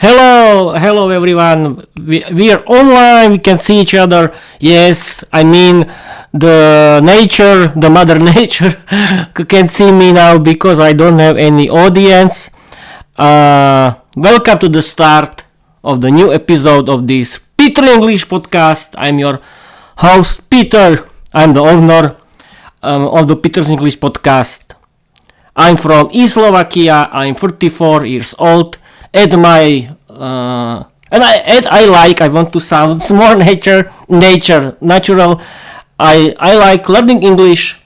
Hello everyone. We are online. We can see each other. Yes, I mean the mother nature can see me now because I don't have any audience. Welcome to the start of the new episode of this Peter English podcast. I'm your host Peter. I'm the owner of the Peter's English podcast. I'm from East Slovakia. I'm 34 years old. I want to sound more natural. I like learning English.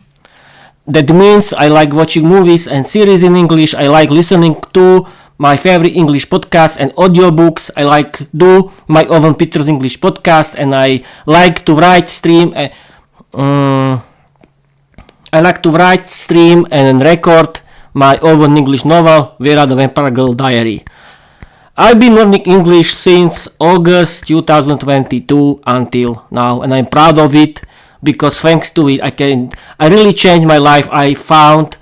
That means I like watching movies and series in English. I like listening to my favorite English podcasts and audiobooks. I like do my own Peter's English podcast, and I like to stream and record my own English novel, Viera the Vampire Girl Diary. I've been learning English since August 2022 until now, and I'm proud of it because thanks to it I really changed my life. I found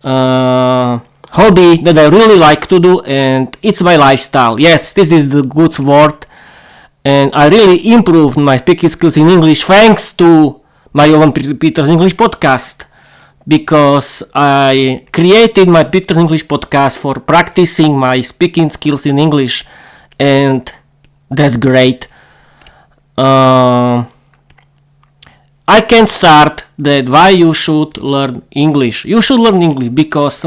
hobby that I really like to do, and it's my lifestyle. Yes, this is the good word, and I really improved my speaking skills in English thanks to my own Peter's English podcast. Because I created my Peter English podcast for practicing my speaking skills in English, and that's great. I can start that why you should learn English. You should learn English because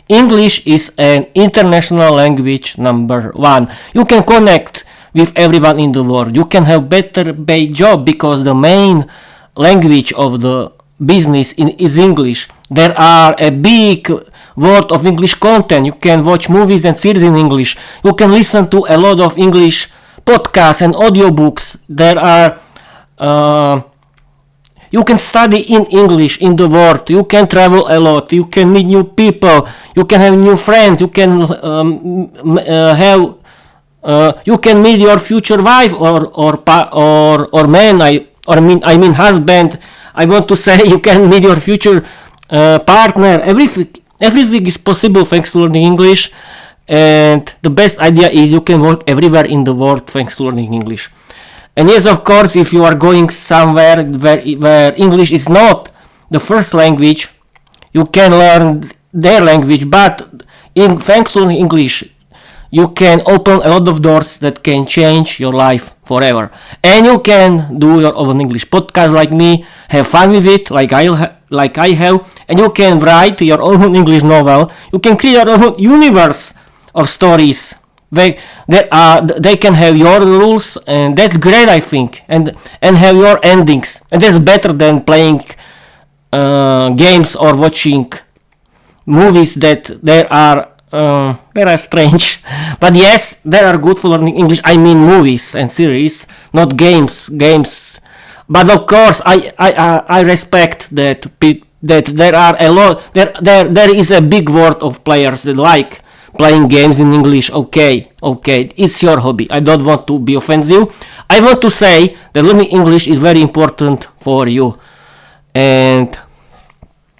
English is an international language number one. You can connect with everyone in the world. You can have better paid job because the main language of the business is English. There are a big world of English content. You can watch movies and series in English. You can listen to a lot of English podcasts and audiobooks. There are you can study in English in the world. You can travel a lot. You can meet new people. You can have new friends. You can you can meet your future wife or man. I mean husband. I want to say you can meet your future partner. Everything is possible thanks to learning English, and the best idea is you can work everywhere in the world thanks to learning English. And yes, of course, if you are going somewhere where English is not the first language, you can learn their language, but thanks to English you can open a lot of doors that can change your life forever. And you can do your own English podcast like me, have fun with it like I have, and you can write your own English novel. You can create your own universe of stories. They can have your rules, and that's great, I think, and have your endings, and that's better than playing games or watching movies that they are strange. But yes, they are good for learning English. I mean movies and series, not games. But of course, I respect that there are a lot. There is a big world of players that like playing games in English. Okay, it's your hobby. I don't want to be offensive. I want to say that learning English is very important for you. And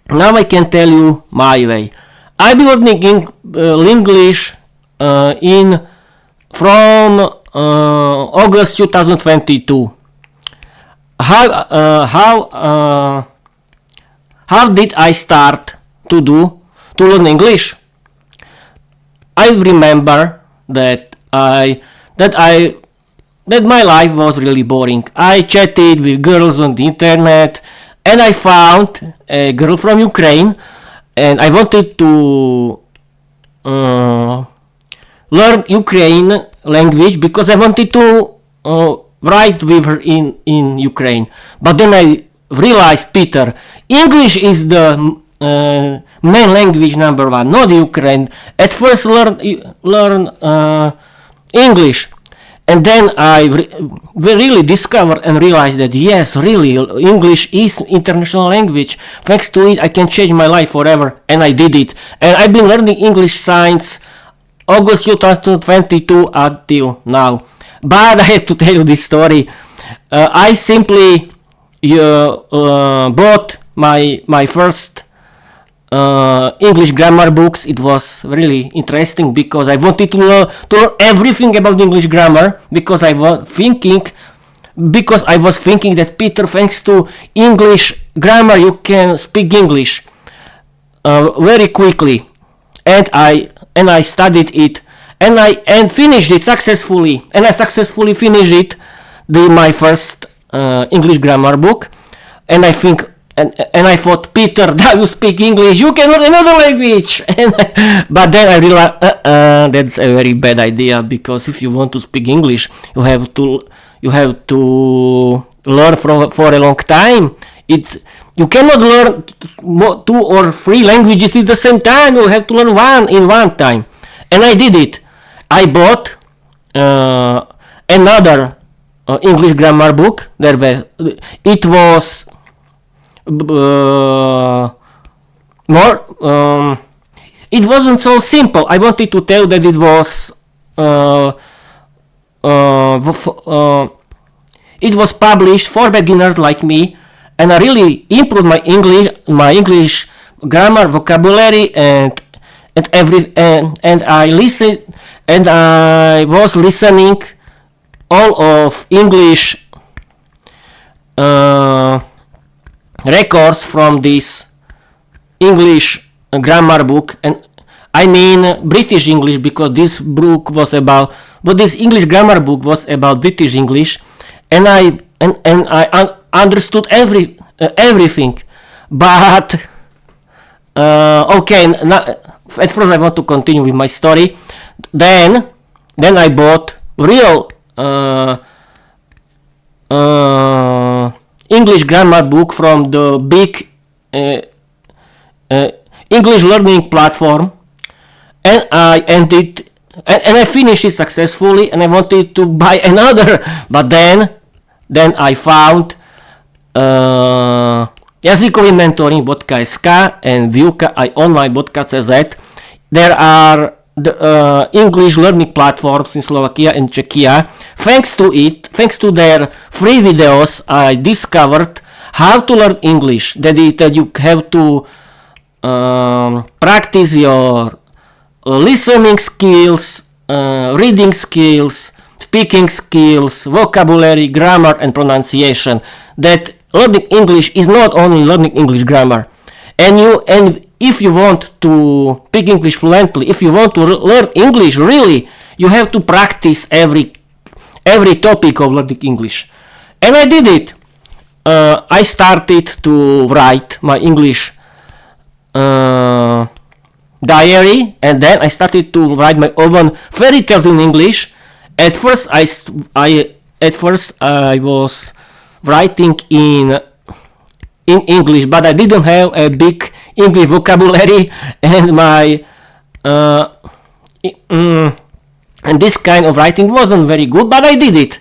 now I can tell you my way. I've been learning English from August 2022. How did I start to learn English? I remember that my life was really boring. I chatted with girls on the internet, and I found a girl from Ukraine. And I wanted to learn Ukraine language because I wanted to write with her in Ukraine. But then I realized, Peter, English is the main language number one, not Ukraine. At first learn English. And then I really discovered and realized that yes, really, English is international language. Thanks to it, I can change my life forever, and I did it. And I've been learning English since August 2022 until now. But I have to tell you this story. I simply bought my first English grammar books. It was really interesting because I wanted to learn everything about English grammar because I was thinking that Peter, thanks to English grammar, you can speak English very quickly, and I studied it, and I finished it successfully, and I successfully finished it, my first English grammar book, and I think. And I thought, Peter, now you speak English, you can learn another language. But then I realized that's a very bad idea, because if you want to speak English, you have to learn for a long time. You cannot learn 2 or 3 languages at the same time. You have to learn one in one time. And I did it. I bought another English grammar book. It was it wasn't so simple. I wanted to tell that it was published for beginners like me, and I really improved my English grammar, vocabulary, and I was listening all of English records from this English grammar book, and I mean British English, because this English grammar book was about British English, and I understood everything. But okay, at first I want to continue with my story. Then I bought real English grammar book from the big English learning platform, and I finished it successfully, and I wanted to buy another, but then I found jazykový mentoring.sk and výuka aj online.cz. There are the English learning platforms in Slovakia and Czechia. Thanks to their free videos, I discovered how to learn English. That you have to practice your listening skills, reading skills, speaking skills, vocabulary, grammar, and pronunciation. That learning English is not only learning English grammar. And if you want to speak English fluently, if you want to learn English really, you have to practice every topic of learning English. And I did it. I started to write my English diary, and then I started to write my own fairy tales in English. At first I was writing in English, but I didn't have a big English vocabulary, and my and this kind of writing wasn't very good, but I did it.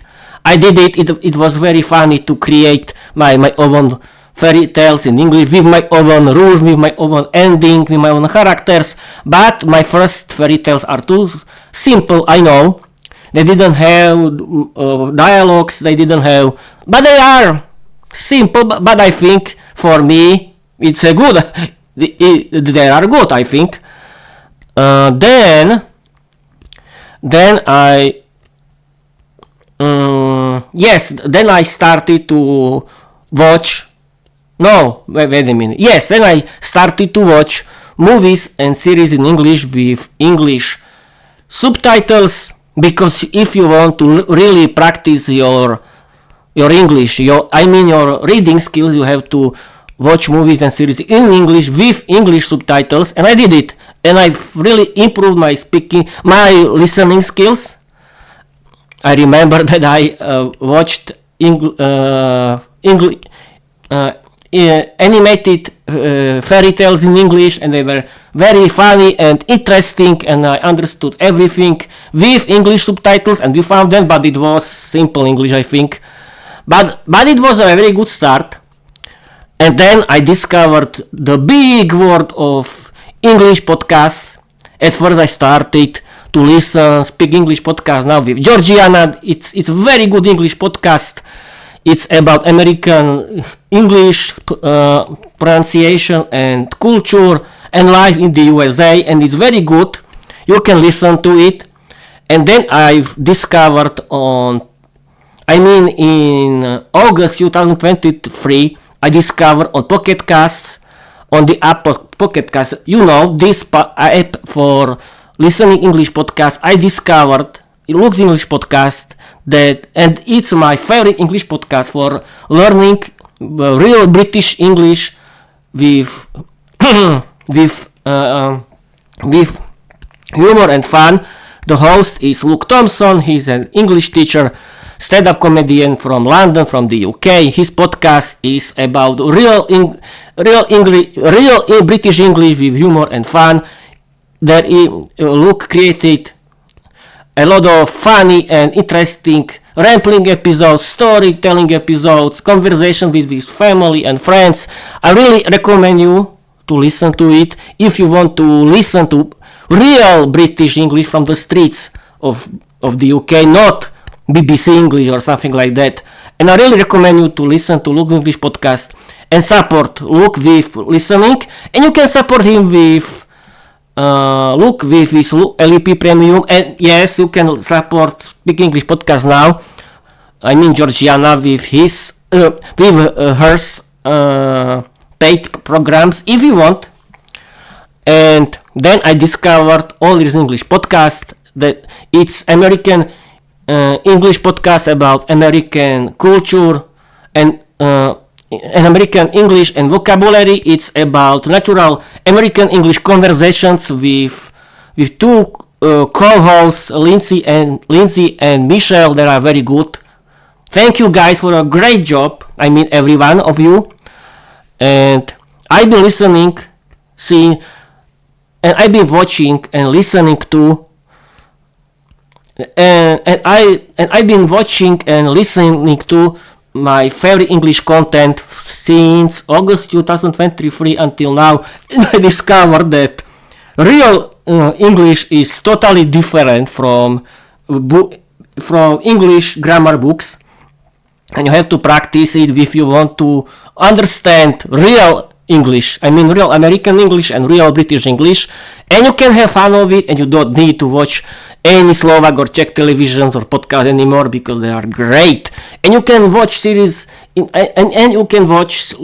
It was very funny to create my own fairy tales in English with my own rules, with my own ending, with my own characters. But my first fairy tales are too simple, I know. They didn't have dialogues, but they are simple, but I think for me it's a good. They are good, I think. Then I started to watch. No, wait a minute. Yes, then I started to watch movies and series in English with English subtitles, because if you want to really practice your English, your reading skills, you have to watch movies and series in English with English subtitles, and I did it, and I really improved my listening skills. I remember that I watched animated fairy tales in English, and they were very funny and interesting, and I understood everything with English subtitles, and we found them, but it was simple English, I think. But it was a very good start. And then I discovered the big world of English podcasts. At first I started to speak English podcast now with Georgiana. It's a very good English podcast. It's about American English pronunciation and culture, and live in the USA, and it's very good. You can listen to it. And then I've discovered in August 2023, I discovered on Pocket Casts, on the app of Pocket Casts, this app for listening English podcast. I discovered it looks English podcast and it's my favorite English podcast for learning real British English with with humor and fun. The host is Luke Thompson. He's an English teacher, stand-up comedian from London, from the UK. His podcast is about real British English with humor and fun. Luke created a lot of funny and interesting rambling episodes, storytelling episodes, conversation with his family and friends. I really recommend you to listen to it if you want to listen to real British English from the streets of the UK, not BBC English or something like that. And I really recommend you to listen to Luke's English podcast and support Luke with listening. And you can support him with Luke with his LEP Premium. And yes, you can support Speak English podcast now. I mean Georgiana with hers paid programs if you want. And then I discovered all his English podcast, that it's American English podcast about American culture and American English and vocabulary. It's about natural American English conversations with two co-hosts, Lindsay and Michelle. They are very good. Thank you guys for a great job. I mean every one of you. And I've been listening, and I've been watching and listening to, and I've been watching and listening to my favorite English content since August 2023 until now. And I discovered that real English is totally different from English grammar books, and you have to practice it if you want to understand real English. I mean real American English and real British English, and you can have fun of it, and you don't need to watch any Slovak or Czech televisions or podcast anymore because they are great. And you can watch series and you can watch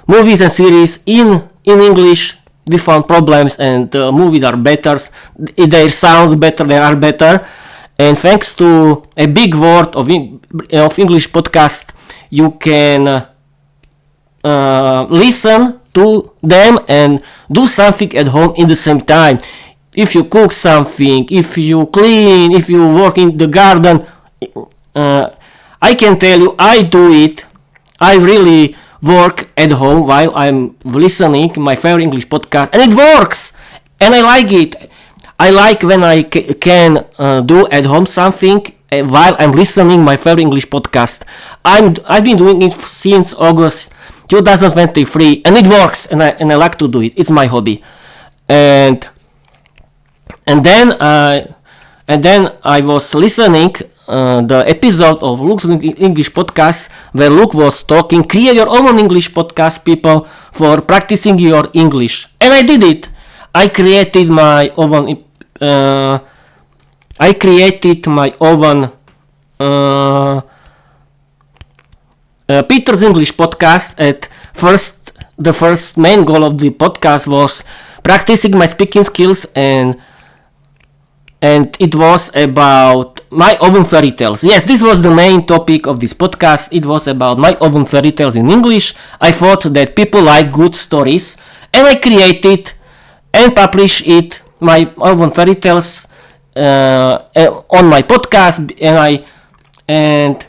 movies and series in English without problems, and movies are better, they sound better, they are better. And thanks to a big world of English podcast, you can listen to them and do something at home in the same time. If you cook something, if you clean, if you work in the garden, I can tell you I do it. I really work at home while I'm listening my favorite English podcast, and it works, and I like it. I like when I can do at home something while I'm listening my favorite English podcast. I've been doing it since August 2023, and it works, and I like to do it. It's my hobby. And then I was listening the episode of Luke's English podcast where Luke was talking, create your own English podcast, people, for practicing your English. And I did it. I created my own Peter's English podcast. At first, the first main goal of the podcast was practicing my speaking skills, and it was about my own fairy tales. Yes, this was the main topic of this podcast. It was about my own fairy tales in English. I thought that people like good stories, and I created and published it, my own fairy tales, on my podcast, and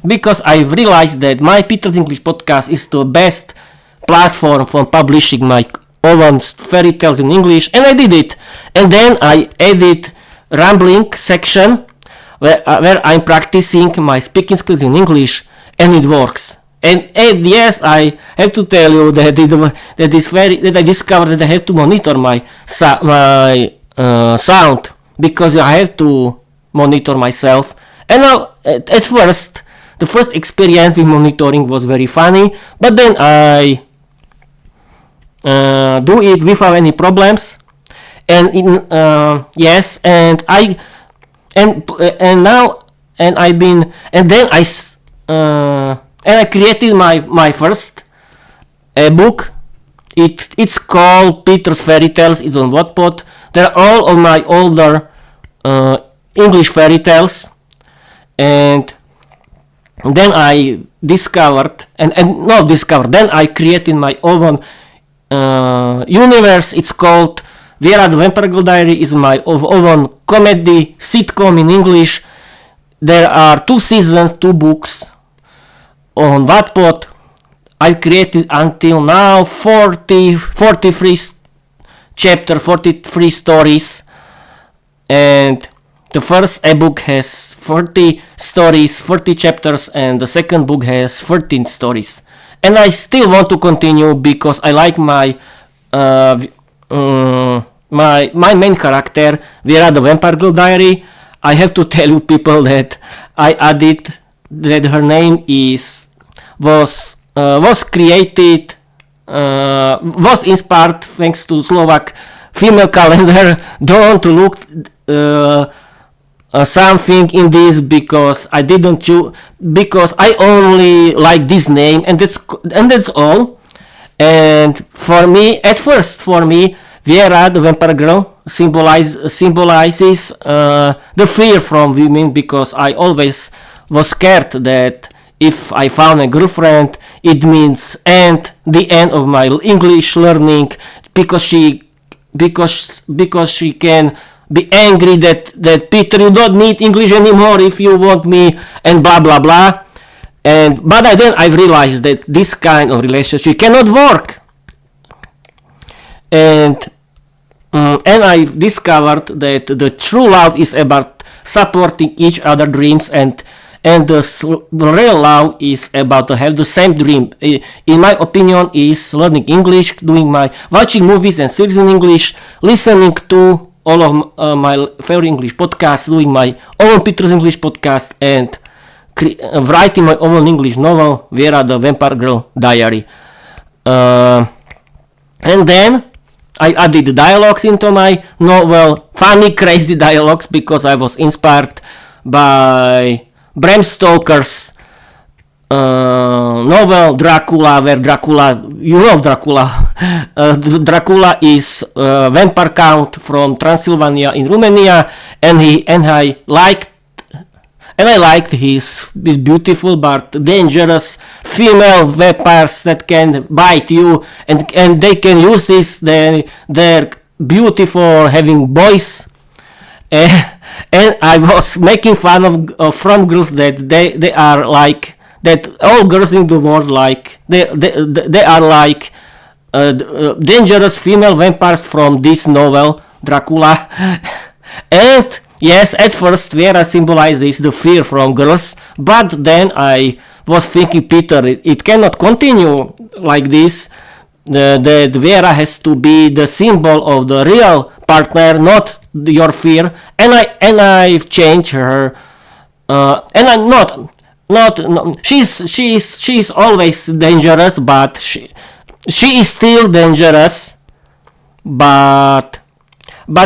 because I realized that my Peter's English podcast is the best platform for publishing my own fairy tales in English, and I did it. And then I added rambling section where I'm practicing my speaking skills in English, and it works. And yes, I have to tell you that I discovered that I have to monitor my sound, because I have to monitor myself. And now, at first, the first experience with monitoring was very funny, but then I do it without any problems. And yes, and I created my first book. It's called Peter's Fairy Tales. It's on Wattpad. They're all of my older English fairy tales, and then I discovered then I created my own universe. It's called Viera the Vampire Girl Diary. Is my own comedy sitcom in English. There are 2 seasons, 2 books on Wattpad. I created until now 43 chapter, 43 stories, and the first ebook has 40 stories, 40 chapters, and the second book has 13 stories. And I still want to continue because I like my main character, Viera the Vampire Girl Diary. I have to tell you people that I added that her name was inspired thanks to Slovak female calendar. Don't look something in this because I didn't choose, because I only like this name, and that's all. And at first, Viera the Vampire Girl symbolizes the fear from women, because I always was scared that if I found a girlfriend, it means the end of my English learning, because she can be angry that Peter, you don't need English anymore if you want me, and blah blah blah. But then I realized that this kind of relationship cannot work, and I discovered that the true love is about supporting each other's dreams, and the real love is about to have the same dream. In my opinion, is learning English, watching movies and series in English, listening to all of my favorite English podcasts, doing my own Peter's English podcast, and writing my own English novel, Viera the Vampire Girl Diary. And then I added dialogues into my novel, funny, crazy dialogues, because I was inspired by Bram Stoker's novel Dracula, where Dracula is a vampire count from Transylvania in Romania, and I liked his beautiful but dangerous female vampires that can bite you, and they can use their beauty for having boys. And I was making fun of from girls that they are like that. All girls in the world they are like dangerous female vampires from this novel Dracula. And yes, at first Viera symbolizes the fear from girls, but then I was thinking, Peter, it cannot continue like this. That Viera has to be the symbol of the real partner, not your fear. And I've changed her. And I'm not. She's always dangerous, but she is still dangerous. But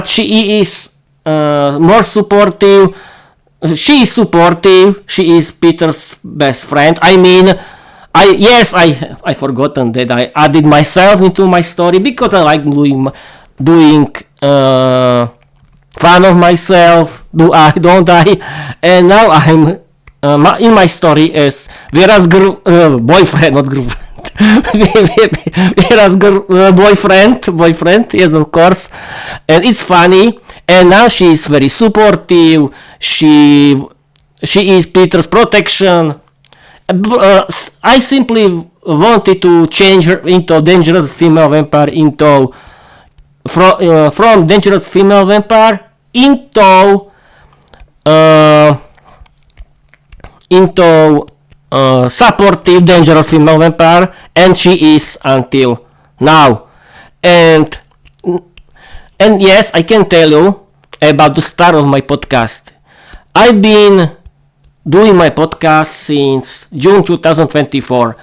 she is more supportive. She is supportive. She is Peter's best friend. I mean, I forgotten that I added myself into my story, because I like doing fun of myself. Don't I? And now I'm in my story as Viera's boyfriend, not girlfriend. Viera's boyfriend, yes, of course. And it's funny. And now she is very supportive. She is Peter's protection. I simply wanted to change her into a dangerous female vampire, from dangerous female vampire into supportive dangerous female vampire, and she is until now. And yes, I can tell you about the start of my podcast. I've been doing my podcast since June 2024.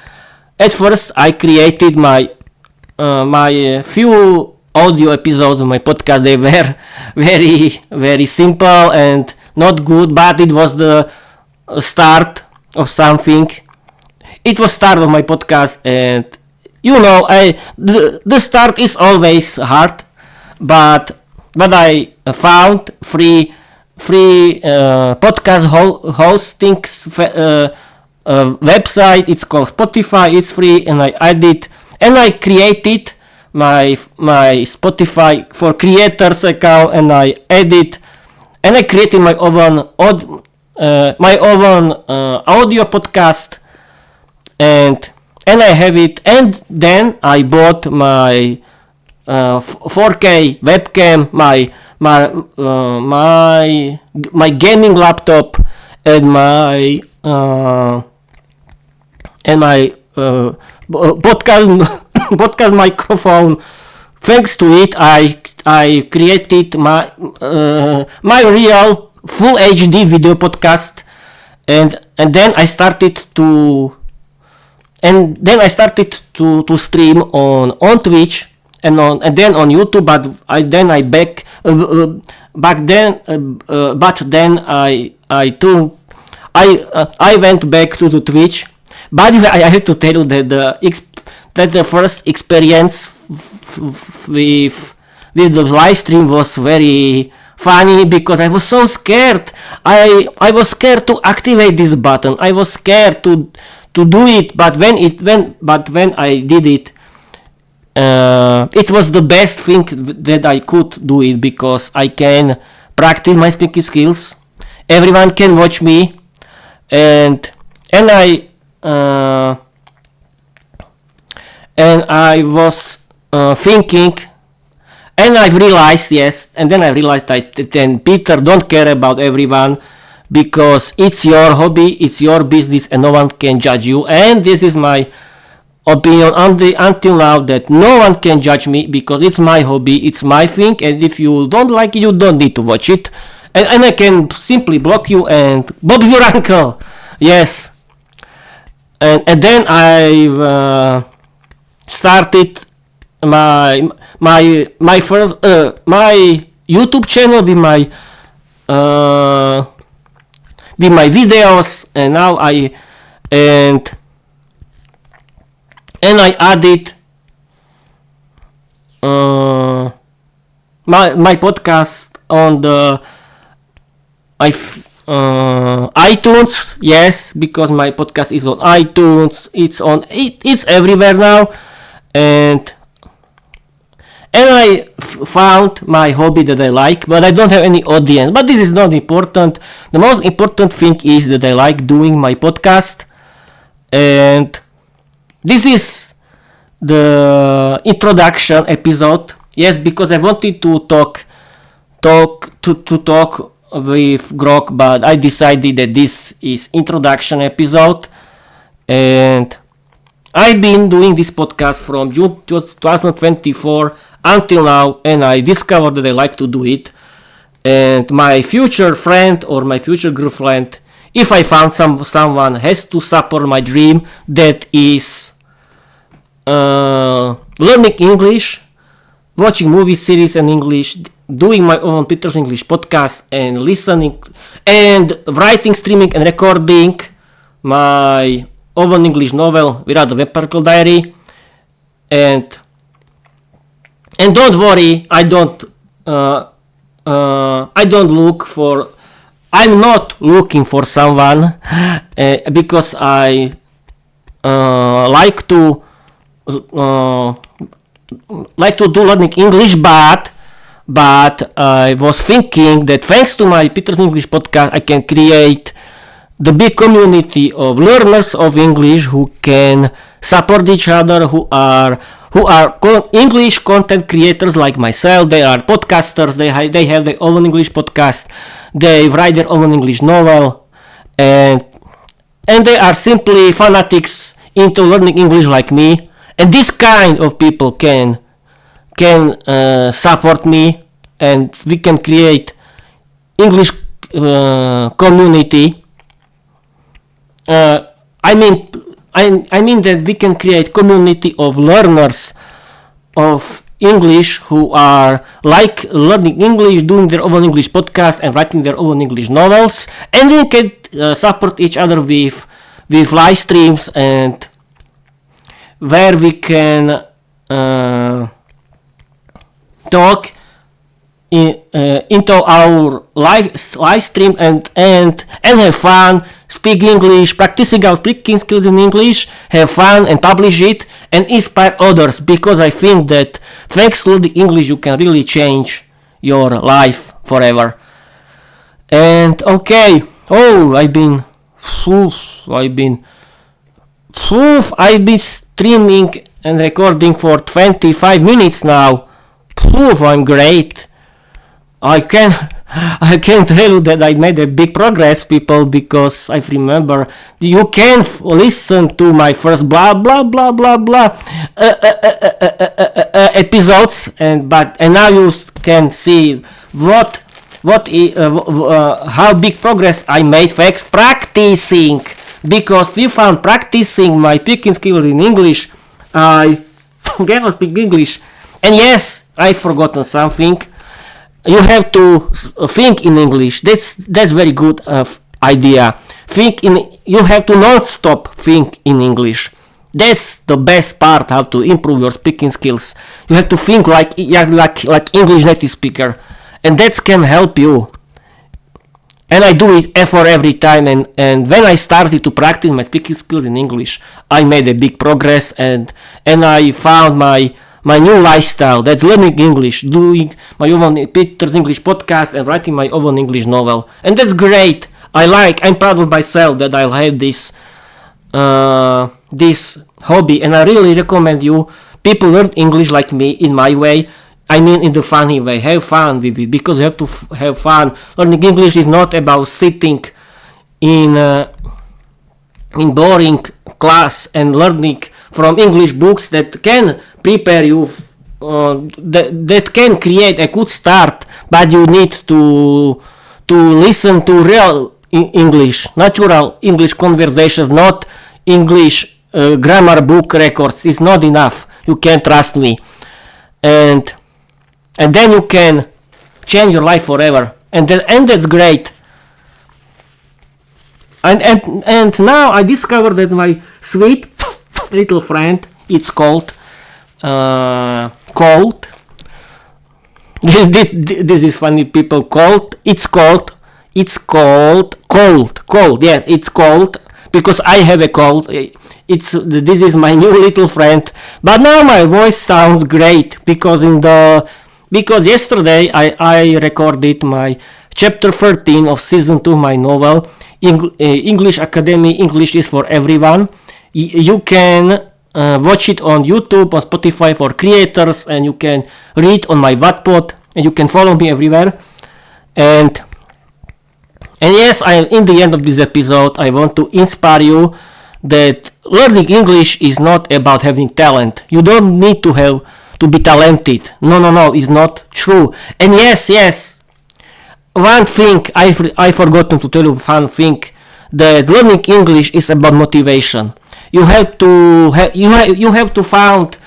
At first, I created my my few audio episodes of my podcast, they were very simple and not good, but it was the start of something. It was start of my podcast, and the start is always hard, but I found free podcast hosting website. It's called Spotify. It's free, and I created my Spotify for creators account, and I created my own audio podcast, and I have it. And then I bought my 4K webcam, my gaming laptop, and my podcast microphone. Thanks to it, I created my real full HD video podcast, and then I started to stream on Twitch and then on YouTube. But then I went back to the Twitch. But I have to tell you that the first experience with the live stream was very funny, because I was so scared. I was scared to activate this button. I was scared to do it. But when I did it, it was the best thing that I could do it, because I can practice my speaking skills. Everyone can watch me, and I was thinking, and I realized, that then Peter don't care about everyone, because it's your hobby, it's your business, and no one can judge you. And this is my opinion until now, that no one can judge me, because it's my hobby, it's my thing, and if you don't like it, you don't need to watch it, and I can simply block you and Bob's your uncle. Yes. And then I started my first my YouTube channel with my videos, and now I added my podcast on the iTunes. Yes, because my podcast is on iTunes. It's everywhere now, and I found my hobby that I like, but I don't have any audience. But this is not important. The most important thing is that I like doing my podcast, and this is the introduction episode. Yes, because I wanted to talk with Grok, but I decided that this is introduction episode, and I've been doing this podcast from June 2024 until now, and I discovered that I like to do it. And my future friend or my future girlfriend, if I found someone, has to support my dream, that is learning English, watching movie series in English, doing my own Peter's English podcast, and listening and writing, streaming, and recording my own English novel, Viera, the Vampirical Diary. And don't worry, I'm not looking for someone, because I like to do learning English, but I was thinking that thanks to my Peter's English podcast, I can create the big community of learners of English who can support each other, who are English content creators like myself. They are podcasters. They have their own English podcast. They write their own English novel, and they are simply fanatics into learning English like me. And this kind of people can support me, and we can create English community. I mean that we can create community of learners of English who are like learning English, doing their own English podcast and writing their own English novels, and we can support each other with live streams, and where we can talk into our live stream and have fun, speak English, practicing our speaking skills in English, have fun and publish it and inspire others, because I think that thanks to the English you can really change your life forever. And okay, I've been streaming and recording for 25 minutes now. I'm great. I can tell you that I made a big progress, people, because I remember you can listen to my first blah blah blah blah blah episodes, and now you can see how big progress I made thanks practicing, because we found practicing my speaking skills in English I cannot speak English. And yes, I've forgotten something. You have to think in English. That's very good idea. You have to not stop think in English. That's the best part, how to improve your speaking skills. You have to think like English native speaker, and that can help you. And I do it for every time, and when I started to practice my speaking skills in English, I made a big progress, and I found my new lifestyle. That's learning English, doing my own Peter's English podcast and writing my own English novel. And that's great. I'm proud of myself that I have this hobby, and I really recommend you people learn English like me in my way. I mean, in the funny way. Have fun with it, because you have to have fun. Learning English is not about sitting in boring class and learning from English books that can prepare you, that can create a good start, but you need to listen to real English, natural English conversations, not English grammar book records. It's not enough. You can trust me, and then you can change your life forever, and that's great. And now I discovered that my sweet little friend, it's called cold. This is funny, people. Cold. It's cold. Yes, it's cold because I have a cold. This is my new little friend. But now my voice sounds great because yesterday I recorded my chapter 13 of season 2 my novel English Academy. English is for everyone. You can watch it on YouTube, on Spotify for creators, and you can read on my Wattpad, and you can follow me everywhere. And yes, in the end of this episode, I want to inspire you that learning English is not about having talent. You don't need to be talented. No, it's not true. And yes, one thing I forgotten to tell you. One thing, that learning English is about motivation. You have to find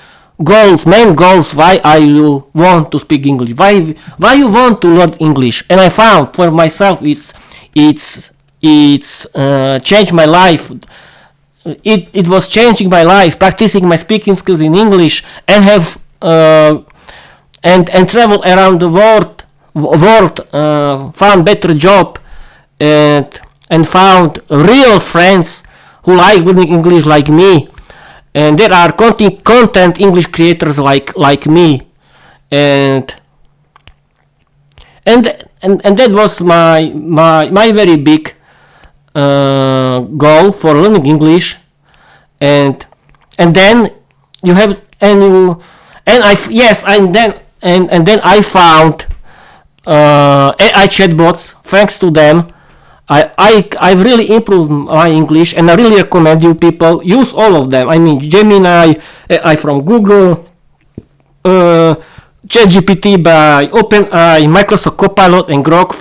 goals, main goals. Why you want to speak English? Why you want to learn English? And I found for myself it's changed my life. It was changing my life, practicing my speaking skills in English, and have and travel around the world, found better job, and found real friends who like learning English like me. And there are content English creators like me, and that was my very big goal for learning English. And then you have then I found AI chatbots. Thanks to them, I've really improved my English, and I really recommend you people use all of them. I mean, Gemini, AI from Google, ChatGPT by OpenAI, Microsoft Copilot, and Grok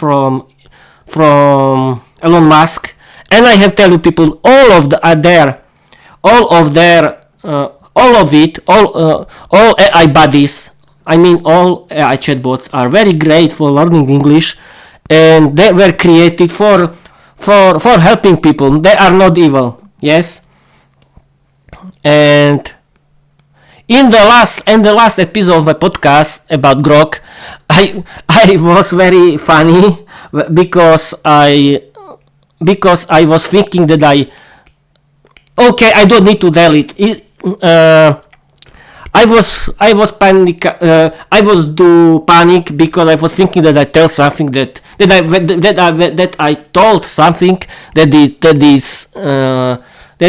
from Elon Musk. And I have tell you people, all of all of it, all AI buddies, I mean all AI chatbots are very great for learning English, and they were created for helping people. They are not evil. Yes. And in the last episode of my podcast about Grok, I was very funny because I was thinking that I don't need to delete it. I was panic because I was thinking that I tell something that I told something that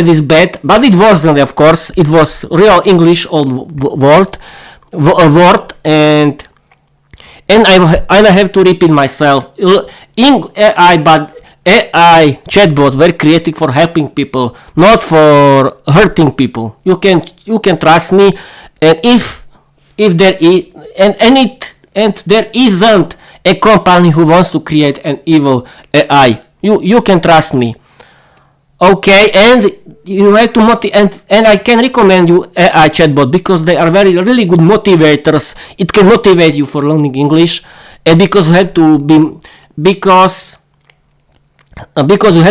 is bad, but it wasn't. Of course, it was real English old word, and I have to repeat myself. AI chatbots were created for helping people, not for hurting people. You can trust me. And if there is and there isn't a company who wants to create an evil AI, you can trust me. Okay, and you have to and I can recommend you AI chatbot because they are really good motivators. It can motivate you for learning English, and because you have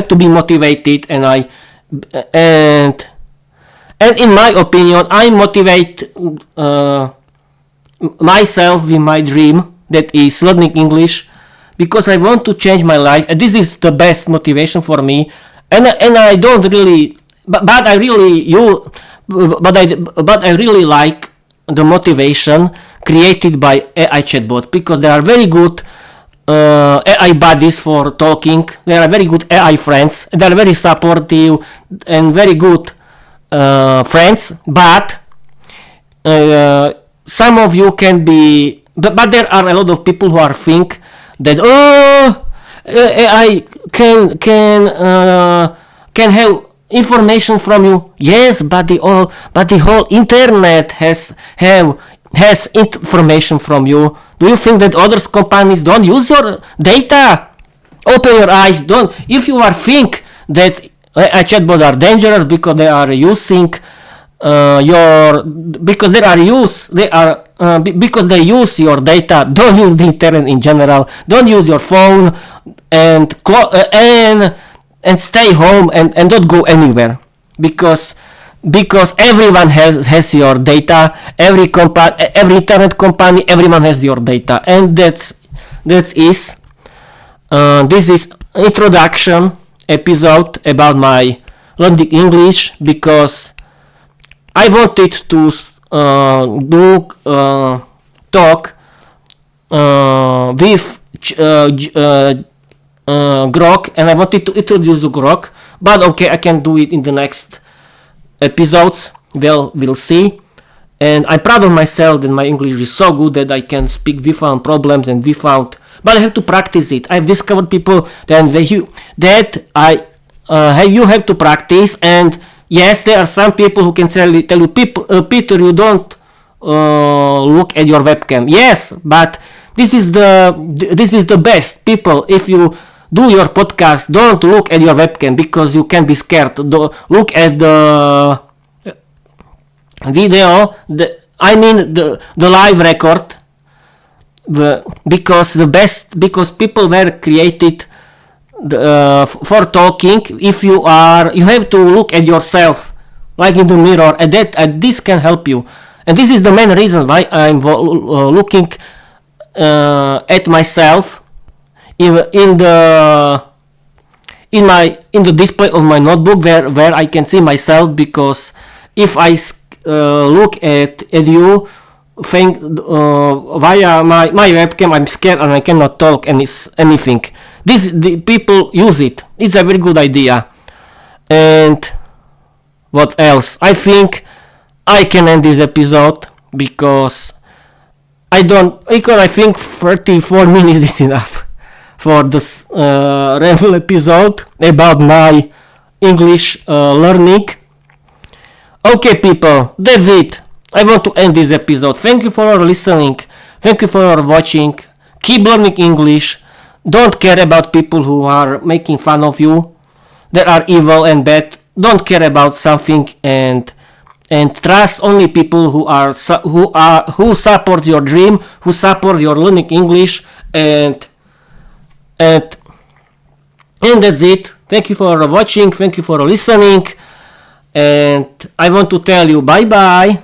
to be motivated, and in my opinion, I motivate myself with my dream, that is learning English, because I want to change my life, and this is the best motivation for me. And I don't really, but I really like the motivation created by AI chatbot, because they are very good AI buddies for talking. They are very good AI friends. They are very supportive and very good friends. But some of you can be, but there are a lot of people who are think that AI can have information from you. Yes, but the whole internet has information from you. Do you think that other companies don't use your data? Open your eyes. Don't. If you are think that AI chatbots are dangerous because they are using because they use your data. Don't use the internet in general. Don't use your phone, and stay home, and don't go anywhere, because everyone has your data. Every internet company, everyone has your data, and this is introduction episode about my learning English, because I wanted to talk with Grok, and I wanted to introduce Grok, but okay, I can do it in the next episodes. We'll see. And I'm proud of myself that my English is so good that I can speak without problems and without, but I have to practice it. I've discovered people you have to practice. And yes, there are some people who can tell you, Peter, you don't look at your webcam. Yes, but this is the best. People, if you do your podcast, don't look at your webcam, because you can be scared. Look at the video, the live record, because people were created for talking. If you have to look at yourself like in the mirror, and this can help you. And this is the main reason why I'm looking at myself in the display of my notebook, where I can see myself, because if I look at you via my webcam, I'm scared and I cannot talk anything. The people use it. It's a very good idea. And what else? I think I can end this episode, because I think 34 minutes is enough for this Ramble episode about my English learning. Okay, people, that's it. I want to end this episode. Thank you for listening. Thank you for watching. Keep learning English. Don't care about people who are making fun of you, that are evil and bad. Don't care about something, and and trust only people who support your dream, who support your learning English, and that's it. Thank you for watching, thank you for listening, and I want to tell you bye bye.